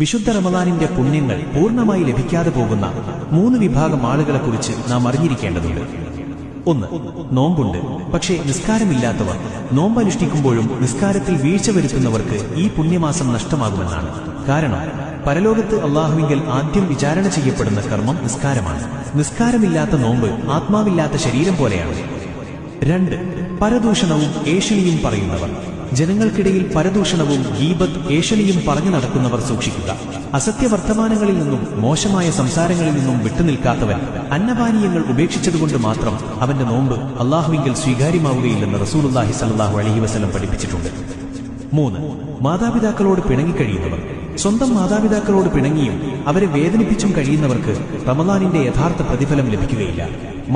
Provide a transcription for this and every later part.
വിശുദ്ധ റമദാനിന്റെ പുണ്യങ്ങൾ പൂർണ്ണമായി ലഭിക്കാതെ പോകുന്ന 3 വിഭാഗം ആളുകളെക്കുറിച്ച് നാം അറിഞ്ഞിരിക്കേണ്ടതുണ്ട്. 1. നോമ്പുണ്ട്, പക്ഷേ നിസ്കാരമില്ലാത്തവർ. നോമ്പനുഷ്ഠിക്കുമ്പോഴും നിസ്കാരത്തിൽ വീഴ്ച വരുത്തുന്നവർക്ക് ഈ പുണ്യമാസം നഷ്ടമാകുമെന്നാണ്. കാരണം പരലോകത്ത് അല്ലാഹുവിങ്കൽ ആദ്യം വിചാരണ ചെയ്യപ്പെടുന്ന കർമ്മം നിസ്കാരമാണ്. നിസ്കാരമില്ലാത്ത നോമ്പ് ആത്മാവില്ലാത്ത ശരീരം പോലെയാണ്. 2. പരദൂഷണവും ഏഷണിയും പറയുന്നവർ. ജനങ്ങൾക്കിടയിൽ പരദൂഷണവും ഗീബത്ത് ഏഷണിയും പറഞ്ഞു നടക്കുന്നവർ സൂക്ഷിക്കുക. അസത്യവർത്തമാനങ്ങളിൽ നിന്നും മോശമായ സംസാരങ്ങളിൽ നിന്നും വിട്ടുനിൽക്കാത്തവൻ അന്നപാനീയങ്ങൾ ഉപേക്ഷിച്ചതുകൊണ്ട് മാത്രം അവന്റെ നോമ്പ് അല്ലാഹുവിങ്കൽ സ്വീകാര്യമാവുകയില്ലെന്ന് റസൂലുള്ളാഹി സ്വല്ലല്ലാഹു അലൈഹി വസല്ലം പഠിപ്പിച്ചിട്ടുണ്ട്. 3. മാതാപിതാക്കളോട് പിണങ്ങിക്കഴിയുന്നവർ. സ്വന്തം മാതാപിതാക്കളോട് പിണങ്ങിയും അവരെ വേദനിപ്പിച്ചും കഴിയുന്നവർക്ക് റമദാനിന്റെ യഥാർത്ഥ പ്രതിഫലം ലഭിക്കുകയില്ല.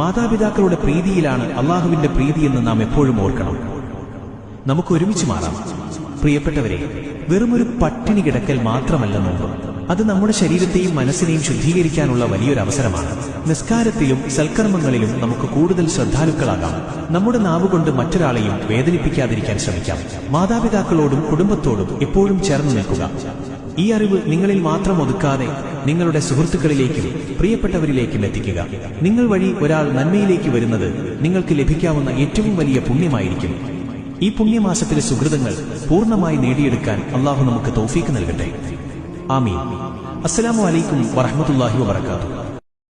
മാതാപിതാക്കളുടെ പ്രീതിയിലാണ് അല്ലാഹുവിന്റെ പ്രീതിയെന്ന് നാം എപ്പോഴും ഓർക്കണം. നമുക്ക് ഒരുമിച്ച് മാറാം. പ്രിയപ്പെട്ടവരെ, വെറുമൊരു പട്ടിണി കിടക്കൽ മാത്രമല്ല നോമ്പ്. അത് നമ്മുടെ ശരീരത്തെയും മനസ്സിനെയും ശുദ്ധീകരിക്കാനുള്ള വലിയൊരു അവസരമാണ്. നിസ്കാരത്തിലും സൽക്കർമ്മങ്ങളിലും നമുക്ക് കൂടുതൽ ശ്രദ്ധാലുക്കളാകാം. നമ്മുടെ നാവുകൊണ്ട് മറ്റൊരാളെയും വേദനിപ്പിക്കാതിരിക്കാൻ ശ്രമിക്കാം. മാതാപിതാക്കളോടും കുടുംബത്തോടും എപ്പോഴും ചേർന്ന് നിൽക്കുക. ഈ അറിവ് നിങ്ങളിൽ മാത്രം ഒതുക്കാതെ നിങ്ങളുടെ സുഹൃത്തുക്കളിലേക്കും പ്രിയപ്പെട്ടവരിലേക്കും എത്തിക്കുക. നിങ്ങൾ വഴി ഒരാൾ നന്മയിലേക്ക് വരുന്നത് നിങ്ങൾക്ക് ലഭിക്കാവുന്ന ഏറ്റവും വലിയ പുണ്യമായിരിക്കും. ഈ പുണ്യമാസത്തിലെ സുഹൃതങ്ങൾ പൂർണ്ണമായി നേടിയെടുക്കാൻ അല്ലാഹു നമുക്ക് തൗഫീക്ക് നൽകട്ടെ. ആമീൻ. അസ്സലാമു അലൈക്കും വറഹ്മത്തുള്ളാഹി വബറകാതുഹു.